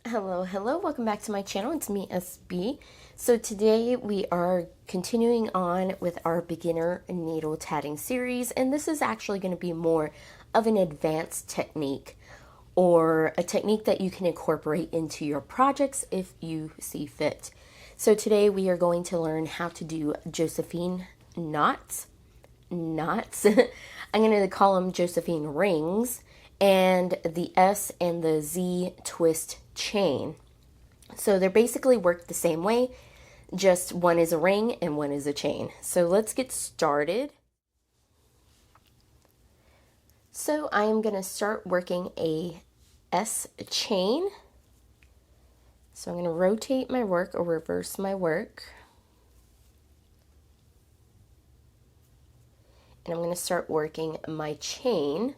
Hello, welcome back to my channel. It's me, SB. So today we are continuing on with our beginner needle tatting series, and this is actually going to be more of an advanced technique, or a technique that you can incorporate into your projects if you see fit. So today we are going to learn how to do Josephine knots. I'm going to call them Josephine rings, and the S and the Z twist chain. So they're basically work the same way, just one is a ring and one is a chain. So let's get started. So I am going to start working a S chain. So I'm going to rotate my work or reverse my work. And I'm going to start working my chain.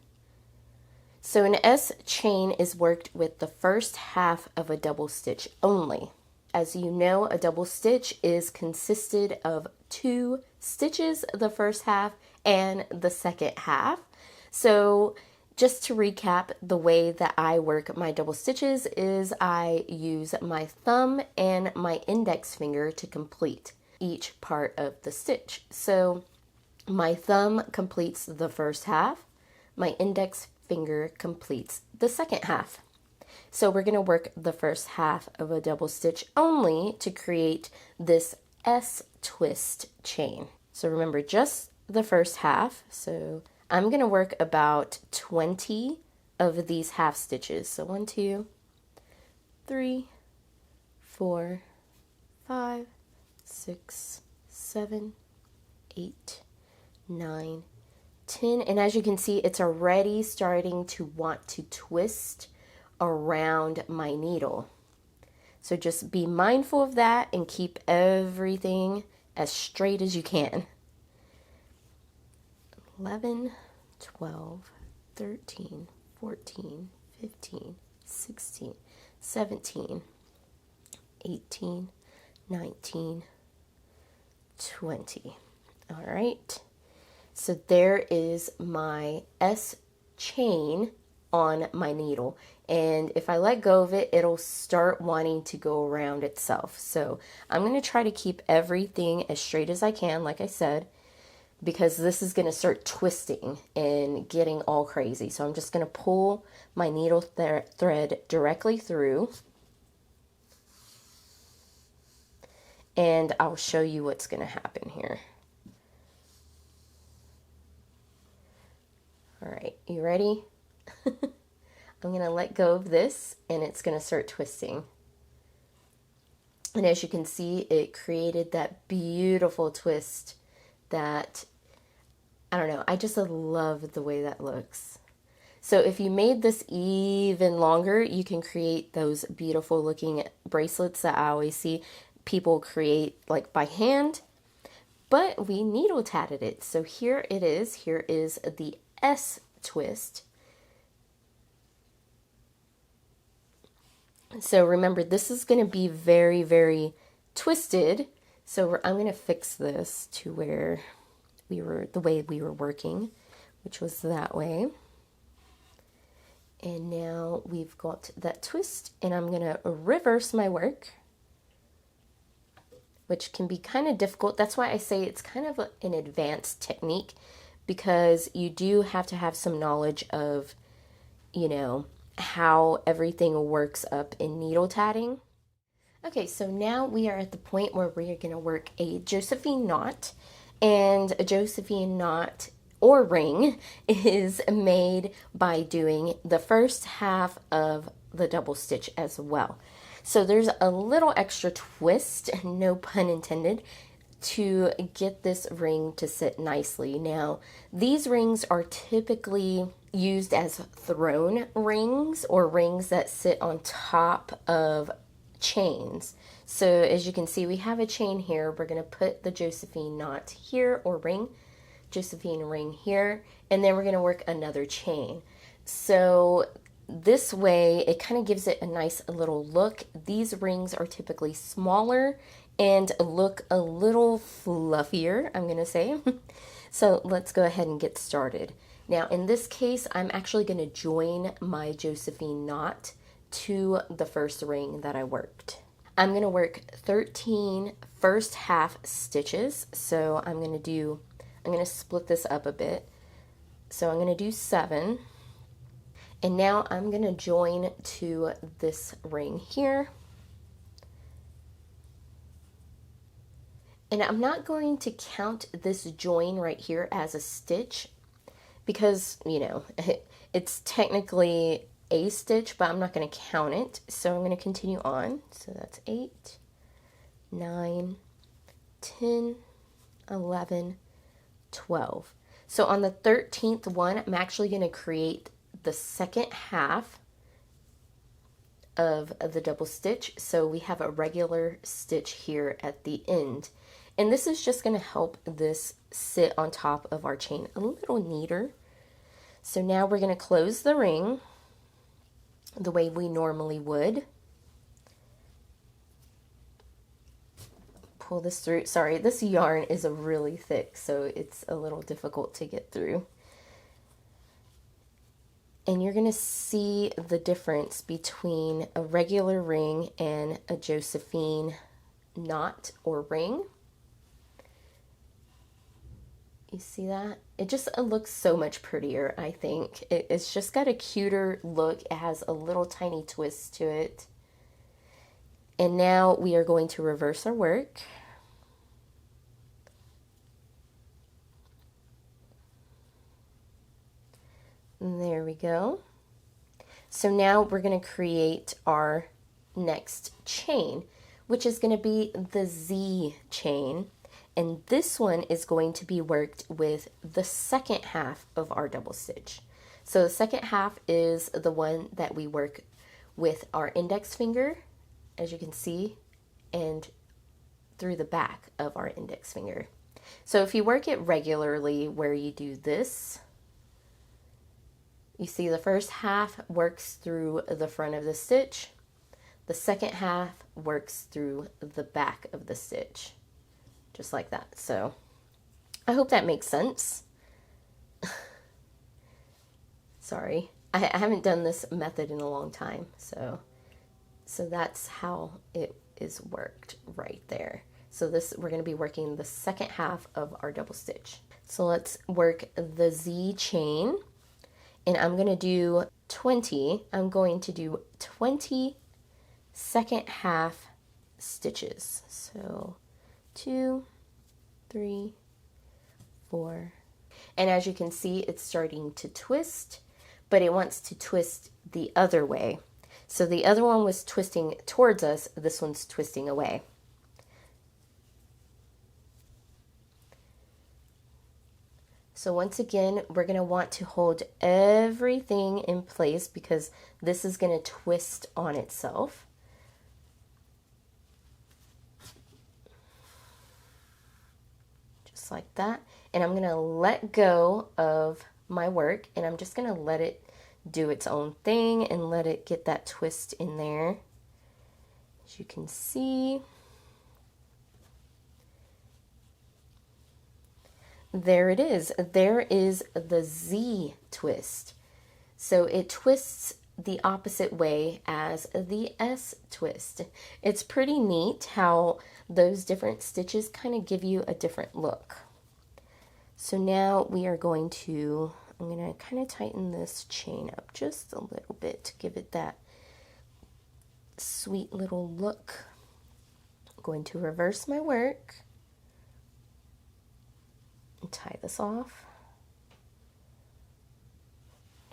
So an S chain is worked with the first half of a double stitch only. As you know, a double stitch is consisted of 2 stitches the first half and the second half. So just to recap, the way that I work my double stitches is I use my thumb and my index finger to complete each part of the stitch. So my thumb completes the first half, my index finger completes the second half. So we're going to work the first half of a double stitch only to create this S twist chain. So remember, just the first half. So I'm going to work about 20 of these half stitches. So 1, 2, 3, 4, 5, 6, 7, 8, 9, 10, and as you can see, it's already starting to want to twist around my needle. So just be mindful of that and keep everything as straight as you can. 11, 12, 13, 14, 15, 16, 17, 18, 19, 20. All right. So there is my S chain on my needle, and if I let go of it, it'll start wanting to go around itself. So I'm going to try to keep everything as straight as I can, like I said, because this is going to start twisting and getting all crazy. So I'm just going to pull my needle thread directly through, and I'll show you what's going to happen here. All right, you ready? I'm going to let go of this, and it's going to start twisting. And as you can see, it created that beautiful twist that, I don't know, I just love the way that looks. So if you made this even longer, you can create those beautiful looking bracelets that I always see people create like by hand, but we needle tatted it. So here it is. Here is the S twist. So remember, this is going to be very, very twisted. So I'm going to fix this to where the way we were working, which was that way. And now we've got that twist, and I'm going to reverse my work, which can be kind of difficult. That's why I say it's kind of an advanced technique, because you do have to have some knowledge of, you know, how everything works up in needle tatting. Okay, so now we are at the point where we are going to work a Josephine knot, and a Josephine knot or ring is made by doing the first half of the double stitch as well. So there's a little extra twist, no pun intended, to get this ring to sit nicely. Now, these rings are typically used as thrown rings, or rings that sit on top of chains. So as you can see, we have a chain here. We're going to put the Josephine knot here, or ring, Josephine ring here, and then we're going to work another chain. So this way, it kind of gives it a nice little look. These rings are typically smaller and look a little fluffier, I'm going to say. So let's go ahead and get started. Now, in this case, I'm actually going to join my Josephine knot to the first ring that I worked. I'm going to work 13 first half stitches. So I'm going to split this up a bit. So I'm going to do 7. And now I'm going to join to this ring here. And I'm not going to count this join right here as a stitch because, you know, it's technically a stitch, but I'm not going to count it. So I'm going to continue on. So that's 8, 9, 10, 11, 12. So on the 13th one, I'm actually going to create the second half of the double stitch. So we have a regular stitch here at the end. And this is just going to help this sit on top of our chain a little neater. So now we're going to close the ring the way we normally would. Pull this through. Sorry, this yarn is really thick, so it's a little difficult to get through. And you're going to see the difference between a regular ring and a Josephine knot or ring. You see that? It looks so much prettier, I think. It's just got a cuter look. It has a little tiny twist to it. And now we are going to reverse our work. And there we go. So now we're going to create our next chain, which is going to be the Z chain. And this one is going to be worked with the second half of our double stitch. So the second half is the one that we work with our index finger, as you can see, and through the back of our index finger. So if you work it regularly where you do this, you see the first half works through the front of the stitch. The second half works through the back of the stitch. Just like that. So I hope that makes sense. Sorry, I haven't done this method in a long time. So that's how it is worked right there. So we're going to be working the second half of our double stitch. So let's work the Z chain. And I'm going to do 20. I'm going to do 20 second half stitches. So 2, 3, 4. And as you can see, it's starting to twist, but it wants to twist the other way. So the other one was twisting towards us. This one's twisting away. So once again, we're going to want to hold everything in place because this is going to twist on itself. Just like that. And I'm going to let go of my work and I'm just going to let it do its own thing and let it get that twist in there. As you can see, there it is. There is the Z twist. So it twists the opposite way as the S twist. It's pretty neat how those different stitches kind of give you a different look. So now we are going to, I'm going to kind of tighten this chain up just a little bit to give it that sweet little look. I'm going to reverse my work and tie this off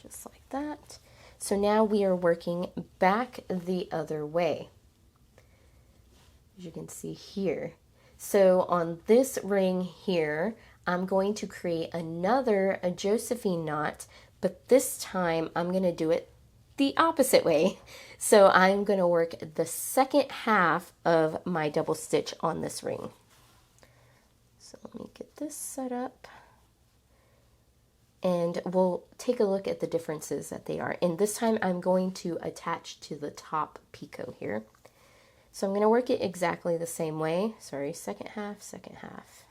just like that. So now we are working back the other way, as you can see here. So on this ring here, I'm going to create a Josephine knot, but this time I'm going to do it the opposite way. So I'm going to work the second half of my double stitch on this ring. So let me get this set up. And we'll take a look at the differences that they are. And this time I'm going to attach to the top picot here. So I'm going to work it exactly the same way. Sorry, second half,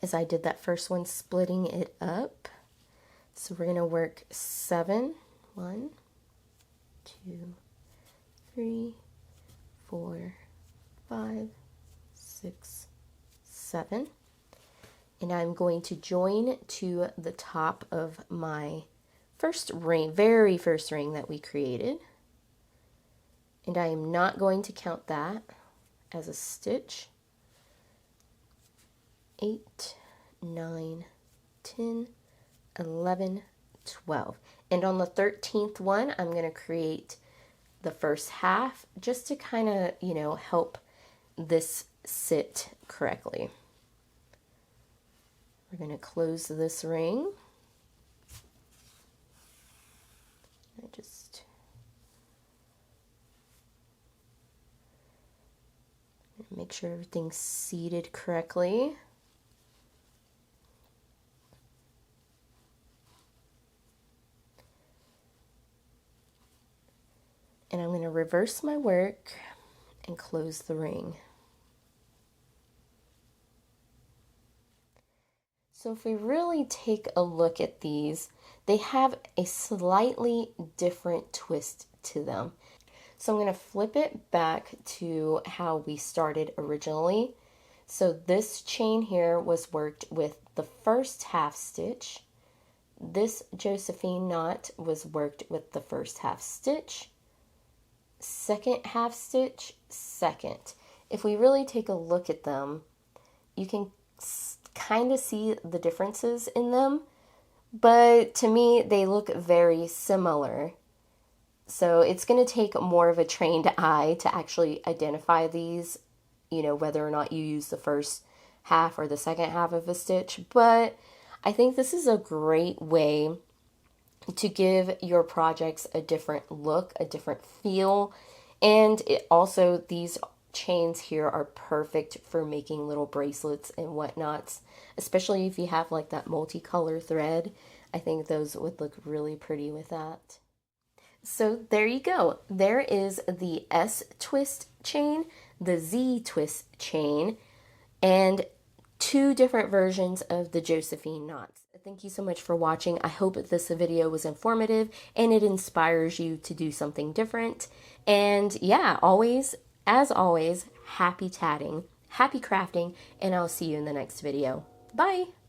as I did that first one, splitting it up. So we're going to work 7, 1, 2, 3, 4, 5, 6, 7. And I'm going to join to the top of my first ring, very first ring that we created. And I am not going to count that as a stitch. 8, 9, 10, 11, 12. And on the 13th one, I'm going to create the first half just to kind of, you know, help this sit correctly. We're going to close this ring. I just make sure everything's seated correctly. And I'm going to reverse my work and close the ring. So if we really take a look at these, they have a slightly different twist to them. So I'm going to flip it back to how we started originally. So this chain here was worked with the first half stitch. This Josephine knot was worked with the first half stitch. Second half stitch, second. If we really take a look at them, you can kind of see the differences in them, but to me they look very similar. So it's going to take more of a trained eye to actually identify these, you know, whether or not you use the first half or the second half of a stitch. But I think this is a great way to give your projects a different look, a different feel. And it also, these chains here are perfect for making little bracelets and whatnots, especially if you have like that multicolor thread. I think those would look really pretty with that. So there you go. There is the S twist chain, the Z twist chain, and 2 different versions of the Josephine knots. Thank you so much for watching. I hope this video was informative and it inspires you to do something different. And yeah, as always, happy tatting, happy crafting, and I'll see you in the next video. Bye!